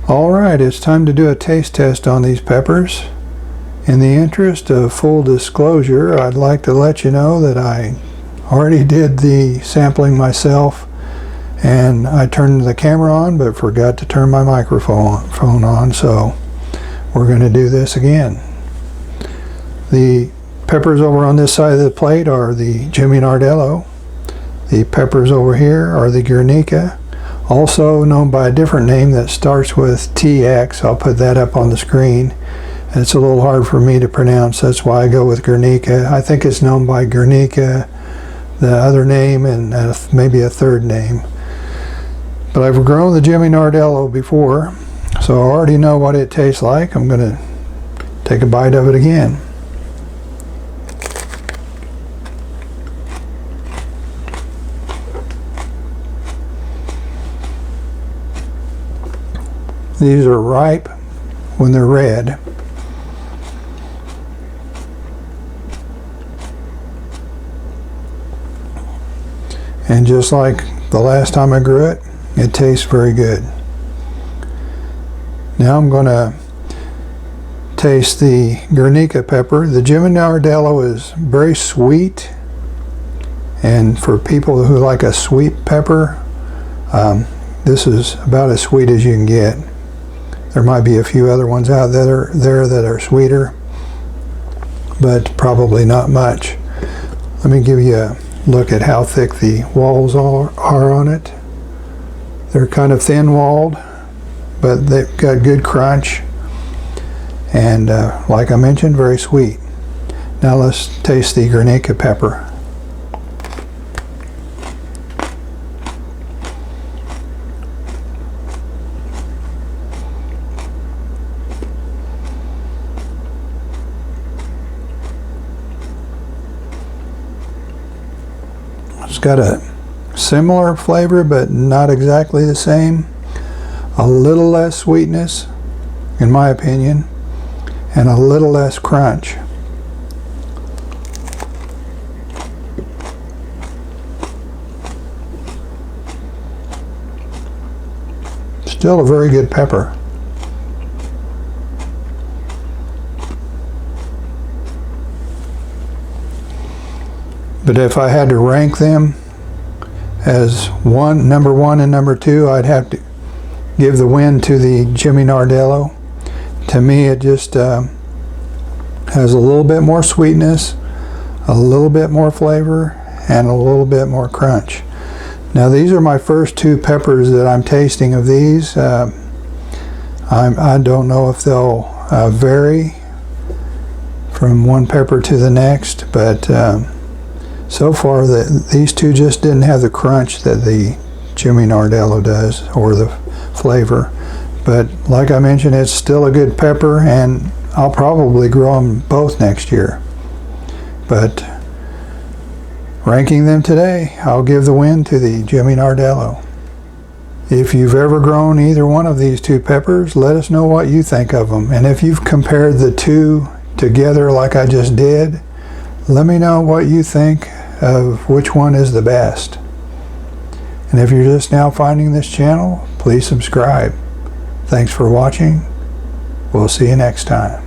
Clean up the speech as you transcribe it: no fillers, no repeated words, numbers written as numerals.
Alright, it's time to do a taste test on these peppers. In the interest of full disclosure, I'd like to let you know that I already did the sampling myself, and I turned the camera on but forgot to turn my microphone on, so we're going to do this again. The peppers over on this side of the plate are the Jimmy Nardello. The peppers over here are the Gernika, also known by a different name that starts with TX. I'll put that up on the screen. It's a little hard for me to pronounce, that's why I go with Gernika. I think it's known by Gernika, the other name, and maybe a third name. But I've grown the Jimmy Nardello before, so I already know what it tastes like. I'm going to take a bite of it again. These are ripe when they're red. And just like the last time I grew it, it tastes very good. Now I'm going to taste the Gernika pepper. The Jimmy Nardello is very sweet, and for people who like a sweet pepper, this is about as sweet as you can get. There might be a few other ones out there that are sweeter, but probably not much. Let me give you a look at how thick the walls are on it. They're kind of thin-walled, but they've got good crunch, and like I mentioned, very sweet. Now let's taste the Gernika pepper. It's got a similar flavor, but not exactly the same. A little less sweetness, in my opinion, and a little less crunch. Still a very good pepper. But if I had to rank them as number one and number two, I'd have to give the win to the Jimmy Nardello. To me, it just has a little bit more sweetness, a little bit more flavor, and a little bit more crunch. Now these are my first two peppers that I'm tasting of these. I don't know if they'll vary from one pepper to the next, but so far these two just didn't have the crunch that the Jimmy Nardello does, or the flavor. But like I mentioned, it's still a good pepper, and I'll probably grow them both next year. But ranking them today, I'll give the win to the Jimmy Nardello. If you've ever grown either one of these two peppers, let us know what you think of them. And if you've compared the two together like I just did, let me know what you think of which one is the best. And if you're just now finding this channel, please subscribe. Thanks for watching. We'll see you next time.